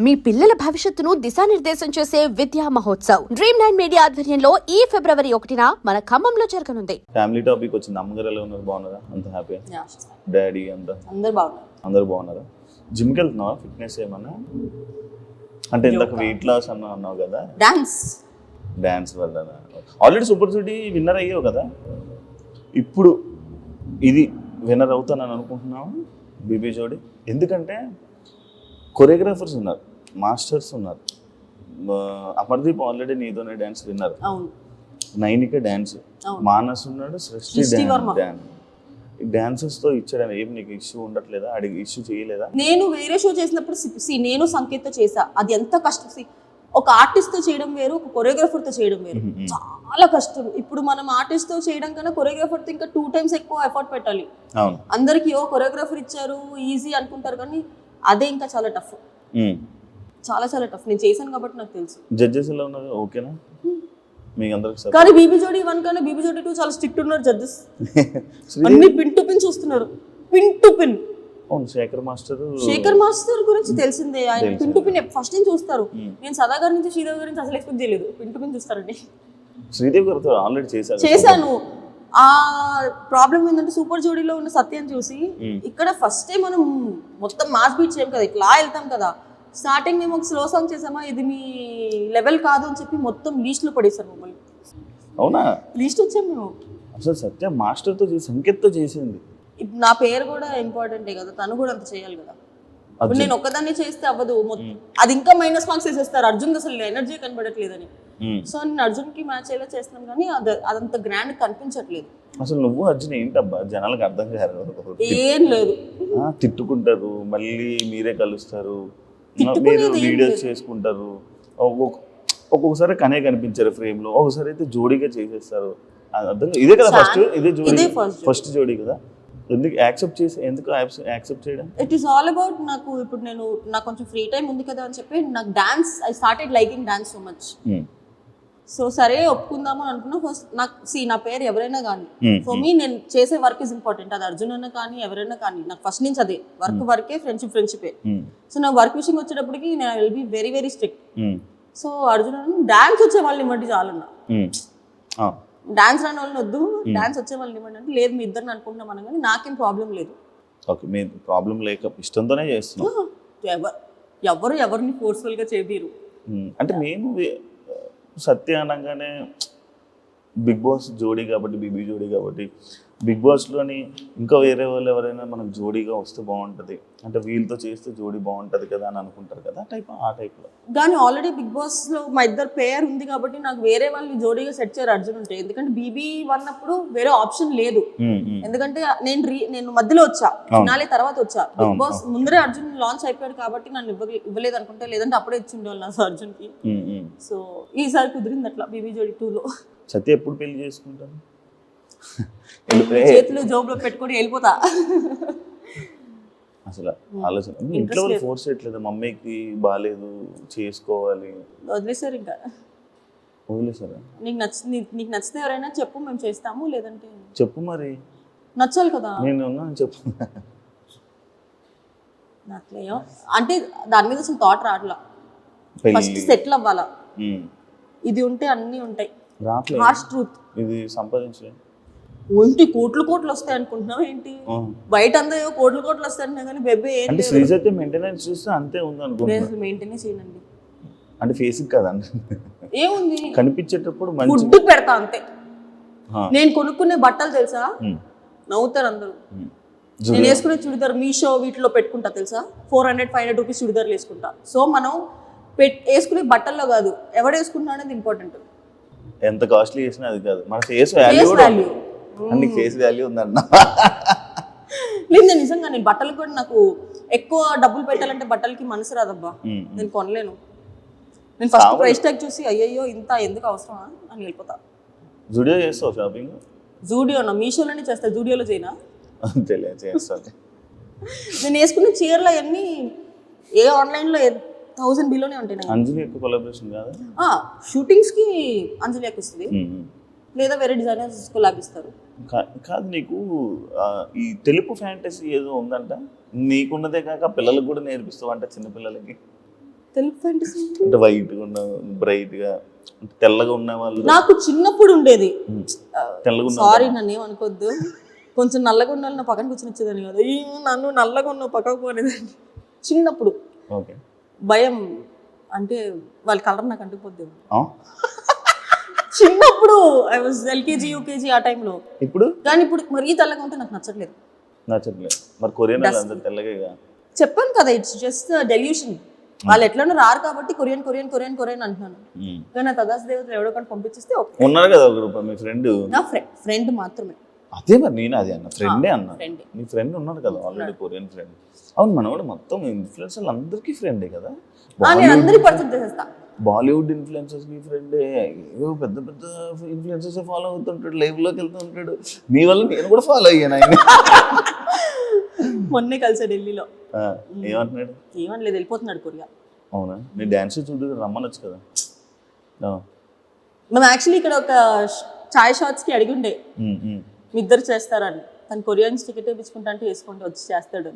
మీ పిల్లల భవిష్యత్తును దిశానిర్దేశం చేసే విద్యా మహోత్సవ్ Dream9 మీడియా ఆధ్వర్యంలో ఈ ఫిబ్రవరి 1న మన ఖమ్మంలో జరగనుంది. ఫ్యామిలీ టాపిక్ వచ్చింది. అమ్మగారు ఎలా ఉన్నారు? బాగున్నారా? అంత హ్యాపీ? డాడీ అంతా అందరు బాగున్నారా? జిమ్కి వెళ్తున్నావా? ఫిట్నెస్ ఏమన్నా? అంటే ఇందాక వెయిట్ లాస్ అన్నావు కదా, డాన్స్ వల్ల ఆల్రెడీ సూపర్ జోడీ విన్నర్ అయ్యావు కదా, ఇప్పుడు ఇది విన్నర్ అవుతానని అనుకుంటున్నావు బీబీ జోడీ? ఎందుకంటే కొరియోగ్రాఫర్స్ ఉన్నారు, మాస్టర్స్ ఉన్నారు. అమర్దీప్ ఆల్రెడీ నీతోనే డాన్స్ విన్నారు, నైనిక డాన్స్, మానస్ ఉన్నాడు, సృష్టి డాన్స్. డాన్సెస్ తో ఇచ్చాడని ఏం నీకు ఇష్యూ ఉండట్లేదా? అడిగి ఇష్యూ చేయలేదా? నేను వేరే షో చేసినప్పుడు నేను సంకేత చేసా. అది ఎంత కష్టం. ఒక ఆర్టిస్ట్ తో చేయడం వేరు, ఒక కొరియోగ్రాఫర్ తో చేయడం వేరు. చాలా కష్టం. ఇప్పుడు మనం ఆర్టిస్ట్ తో చేయడం కన్నా కొరియోగ్రాఫర్ తో ఇంకా 2 times ఎక్కువ ఎఫర్ట్ పెట్టాలి. అందరికి కొరియోగ్రాఫర్ ఇచ్చారు ఈజీ అనుకుంటారు, కానీ అదే ఇంకా చాలా టఫ్, చాలా చాలా టఫ్. నేను చేశాను కాబట్టి నాకు తెలుసు. జడ్జెస్ ఎలా ఉన్నారు? ఓకేనా మీకు అందరికి? కానీ బీబీ జోడీ 1 కన్నా బీబీ జోడీ 2 చాలా స్ట్రిక్ట్ ఉన్నారు జడ్జెస్. అన్ని పిన్ టు పిన్ చూస్తున్నారు, pin to pin. Shekhar master గురించి తెలిసిందే, ఆయన పిన్ టు పిన్ ఫస్ట్ నుంచి చూస్తారు. నేను సదా గారి నుంచి శ్రీదేవి గారి నుంచి అసలు ఎక్స్పెక్ట్ చేయలేదు, పిన్ టు పిన్ చూస్తారండి. శ్రీదేవి గారితో ఆల్రెడీ చేశాను. ఆ ప్రాబ్లం ఏంటంటే సూపర్ జోడీలో ఉన్న సత్యం చూసి ఇక్కడ ఫస్ట్ టైం మనం మొత్తం మాస్ బీట్ చేయం కదా, ఇట్లా వెళ్తాం కదా. స్టార్టింగ్ మేము ఒక స్లో సాంగ్ చేసామా, ఇది మీ లెవెల్ కాదు అని చెప్పి మొత్తం లీస్ట్ లో పడేసారు మమ్మల్ని. అవునా? లీస్ట్ వచ్చాం మేము. అసలు సత్య మాస్టర్ తో సంకేత్ తో చేసింది. నా పేరు కూడా ఇంపార్టెంటే కదా, తను కూడా అంత చేయాలి కదా. ఇప్పుడు నేను ఒక్కదాన్ని చేస్తే అవ్వదు, అది ఇంకా మైనస్ మార్క్స్ వేసేస్తారు. అర్జున్ అసలు ఎనర్జీ కనబడట్లేదని. సో నేను అర్జున్ కి మ్యాచ్ అయ్యేలా చేస్తున్నాం, కానీ అదంత గ్రాండ్ కనిపించట్లేదు. అసలు నువ్వు అర్జున్ ఏంటబ్బా జనాలకు అర్థం కాదు. ఏం లేదు, తిట్టుకుంటారు, మళ్ళీ మీరే కలుస్తారు, మీరు వీడియోస్ చేసుకుంటారు. ఒక్కొక్కసారి కనే కనిపించారు ఫ్రేమ్ లో, ఒకసారి అయితే జోడీగా చేసేస్తారు. ఇదే కదా ఫస్ట్, ఇదే జోడీ ఫస్ట్ జోడీ కదా. ఎందుకు యాక్సెప్ట్ చేయడం? ఇట్ ఈస్ ఆల్ అబౌట్ నాకు ఇప్పుడు నాకు కొంచెం ఫ్రీ టైం ఉంది కదా అని చెప్పి నాకు dance, I started liking dance so much. So సరే ఒప్పుకుందామని అనుకున్నా. ఫస్ట్ నా పేరు ఎవరైనా కానీ ఫర్ మీ నేను చేసే వర్క్ ఇస్ ఇంపార్టెంట్. అది అర్జున్ అన్న కానీ ఎవరైనా కానీ నాకు ఫస్ట్ నుంచి అదే వర్కే, ఫ్రెండ్షిపే. సో నా వర్క్ విషయం వచ్చేటప్పటికి నేను will be very very strict. So Arjun అన్న డాన్స్ వచ్చే వాళ్ళని ఇవ్వండి చాలన్నా, డాన్స్ రాని వాళ్ళని వద్దు, డాన్స్ వచ్చే వాళ్ళని ఇవ్వండి అంటే లేదు మీ ఇద్దరిని అనుకుంటున్నాం అన్న, కానీ నాకేం ప్రాబ్లం లేదు. ఓకే, మీ ప్రాబ్లం లేక ఇష్టంతోనే చేస్తున్నాం. ఎవరిని ఫోర్స్ఫుల్ గా చేయరు. అంటే మేము సత్య అనగానే బిగ్ బాస్ జోడీ కాబట్టి, బీబీ జోడీ కాబట్టి, బిగ్ బాస్లోని ఇంకా వేరే వాళ్ళు ఎవరైనా మనకు జోడీగా వస్తే బాగుంటుంది, అంటే వీళ్ళతో చేస్తే జోడీ బాగుంటుంది కదా అని అనుకుంటారు కదా, ఆ టైప్లో. కానీ ఆల్రెడీ బిగ్ బాస్లో మా ఇద్దరు పేరు ఉంది కాబట్టి నాకు వేరే వాళ్ళు జోడీగా సెట్ చేయరు అర్జున్ ఉంటే. ఎందుకంటే బీబీ అన్నప్పుడు వేరే ఆప్షన్ లేదు. ఎందుకంటే నేను మధ్యలో వచ్చా, నాలే తర్వాత వచ్చా. బిగ్ బాస్ ముందరే అర్జున్ లాంచ్ అయిపోయాడు కాబట్టి నన్ను ఇవ్వలేదు అనుకుంటే, లేదంటే అప్పుడే ఇచ్చిండేవాళ్ళు నా అర్జున్కి. సో ఈసారి కుదిరింది అట్లా బీబీ జోడీ 2లో. సత్య ఎప్పుడు పెళ్లి చేసుకుంటాను? చేతులు జోబులో పెట్టుకొని వెళ్ళిపోతా. అసలు ఆలోచన ఇంట్లో వాళ్ళు ఫోర్స్ చేయట్లేదు, మమ్మీకి బాగాలేదు చేసుకోవాలి, వదిలేసారు. ఇంకా వదిలేసారా? నీకు నచ్చితే ఎవరైనా చెప్పు, మేము చేస్తాము, లేదంటే చెప్పు. మరి నచ్చాలి కదా, నేను చెప్పు. నచ్చలేయో అంటే దాని మీద అసలు థాట్ రావట్లా. ఫస్ట్ సెటిల్ అవ్వాలా, ఇది ఉంటే అన్నీ ఉంటాయి. Harsh truth. ఇది సంపాదించలేదు ఏంటి కోట్లు వస్తాయి అనుకుంటున్నావు ఏంటి? బయట అందరూ కోట్లు వస్తాయి కానీ బెబ్బే మెయింటెనెన్స్ చూస్తే అంతే ఉంది అనుకుంటున్నా. మెయింటెనెన్స్ చేయండి అంటే ఫేస్ కదండి, ఏముంది కనిపించేటప్పుడు ఫుడ్ పెడతా అంతే. నేను కొనుక్కునే బట్టలు తెలుసా, నవ్వుతారు అందరూ. నేను వేసుకునే చుడిదార్ మీషో వీటిలో పెట్టుకుంటా తెలుసా, 400-500 రూపీస్ చుడిదార్లు వేసుకుంటా. సో మనం వేసుకునే బట్టల్లో కాదు, ఎవడు వేసుకుంటా అనేది ఇంపార్టెంట్. ఎంత కాస్ట్లీ చేసినా అది కాదు, మన ఫేస్ వాల్యూ. అన్ని ఫేస్ వాల్యూ ఉందన్న. లేదు నిజంగా, నేను బట్టలు కూడా నాకు ఎక్కువ డబ్బులు పెట్టాలంటే బట్టలకి మనసు రాదబ్బా, నేను కొనలేను. నేను ఫస్ట్ ప్రైస్ ట్యాగ్ చూసి అయ్యయ్యో ఇంత ఎందుకు అవసరమా అని వెళ్ళిపోతా. జూడియో చేస్తావు షాపింగ్? జూడియోనా, మీషోలోనే చేస్తా, జూడియోలో చేయనా? చేస్తాను. నేను వేసుకున్న చీరలు అవన్నీ ఏ ఆన్లైన్లో 1000 బిలోనే ఉంటాయి. అంజలి ఎక్కువ కొలాబరేషన్ కాదు, షూటింగ్స్ కి అంజలి వస్తుంది, లేదా వేరే డిజైనర్స్ కొలాబ్ ఇస్తారు. కాదు నీకు ఈ తెలుపు ఫ్యాంటసీ ఏదో ఉందంట, నీకున్నదే కాక పిల్లలకు కూడా నేర్పిస్తావు అంట, చిన్నపిల్లలకి. తెలుపు ఫ్యాంటసీ అంటే వైట్గా ఉన్న బ్రైట్గా తెల్లగా ఉన్న వాళ్ళు నాకు చిన్నప్పుడు ఉండేది. తెల్లగా ఉన్న సారీ నన్ను ఏమనుకోవద్దు, కొంచెం నల్లగా ఉన్న నా పక్కన కూర్చొని వచ్చేదాన్ని కదా, నన్ను నల్లగా ఉన్న పక్కకు పోనేదాన్ని చిన్నప్పుడు. ఓకే భయం అంటే వాళ్ళ కలర్ నాకు అంటుకుపోద్ది. చిన్నప్పుడు ఐ వాజ్ ఎల్కేజీ యూకేజీ ఆ టైంలో. ఇప్పుడు కానీ ఇప్పుడు మరీ తెల్లగా ఉంటే నాకు నచ్చట్లేదు. మరి కొరియన్ అందరూ తెల్లగా. చెప్పాను కదా, ఇట్స్ జస్ట్ డెల్యూషన్. వాళ్ళు ఎట్లనో రారు కాబట్టి కొరియన్ కొరియన్ కొరియన్ కొరియన్ అంటున్నాను. కానీ నా తదాస్ దేవతలు ఎవడో కానీ పంపించేస్తే ఓకే. ఉన్నారు కదా ఒక మీ ఫ్రెండ్. నా ఫ్రెండ్ మాత్రమే. అదే మరి నేను అదే అన్న ఫ్రెండే అన్నా. నీ ఫ్రెండ్ ఉన్నాడు కదా ఆల్రెడీ కొరియన్ ఫ్రెండ్. అవును మన కూడా మొత్తం ఇన్ఫ్లుయెన్సర్లు అందరికీ ఫ్రెండే కదా. నేను అందరికి పరిచయం చేసేస్తా. బాలీవుడ్ ఇన్ఫ్లుయెన్సర్స్ కి ఫ్రెండ్, ఏదో పెద్ద పెద్ద ఇన్ఫ్లుయెన్సర్స్ ఫాలో అవుతుంటాడు, లైవ్ లోకి వెళ్తూ ఉంటాడు. నీ వల్ల నేను కూడా ఫాలో అయ్యాను ఆయన. మొన్నే కలిసా ఢిల్లీలో. ఏమంటున్నాడు? ఏమనలేదు, వెళ్ళిపోతున్నాడు కొరియా. అవునా? నీ డాన్స్ చూడు రమ్మనొచ్చు కదా. మేము యాక్చువల్లీ ఇక్కడ ఒక చాయ్ షాట్స్ కి అడిగి ఉండే మీ ఇద్దరు చేస్తారని. తను కొరియన్స్ టికెట్ వేయించుకుంటా అంటే వేసుకుంటూ వచ్చి చేస్తాడు.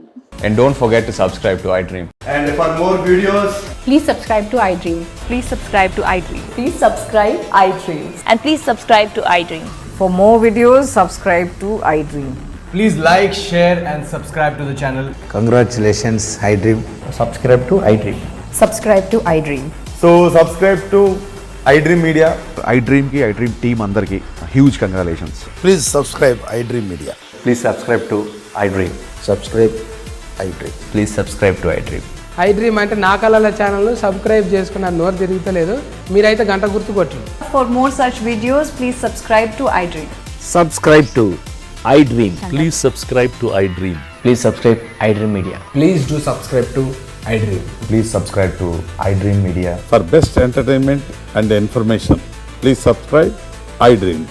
And don't forget to subscribe to iDream. And for more videos, Please subscribe to iDream. Please subscribe to iDream. Please subscribe iDream. And please subscribe to iDream. For more videos, subscribe to iDream. please like, share and subscribe to the channel. Congratulations, iDream. Subscribe to iDream. Subscribe to iDream. So subscribe to iDream Media. iDream ki iDream team andarki huge congratulations. Please subscribe iDream Media. Please subscribe to iDream. Subscribe iDream. Please subscribe to iDream. iDream అంటే నా కళల channel subscribe చేసుకున్న నోరు తిరుగుతలేదు, మీరైతే గంట గుర్తు కొట్టండి. For more such videos, please subscribe to iDream. Subscribe to iDream. Please subscribe to iDream. Please subscribe iDream Media. Please do subscribe to iDream. Please subscribe to iDream Media. For best entertainment and information, please subscribe iDream.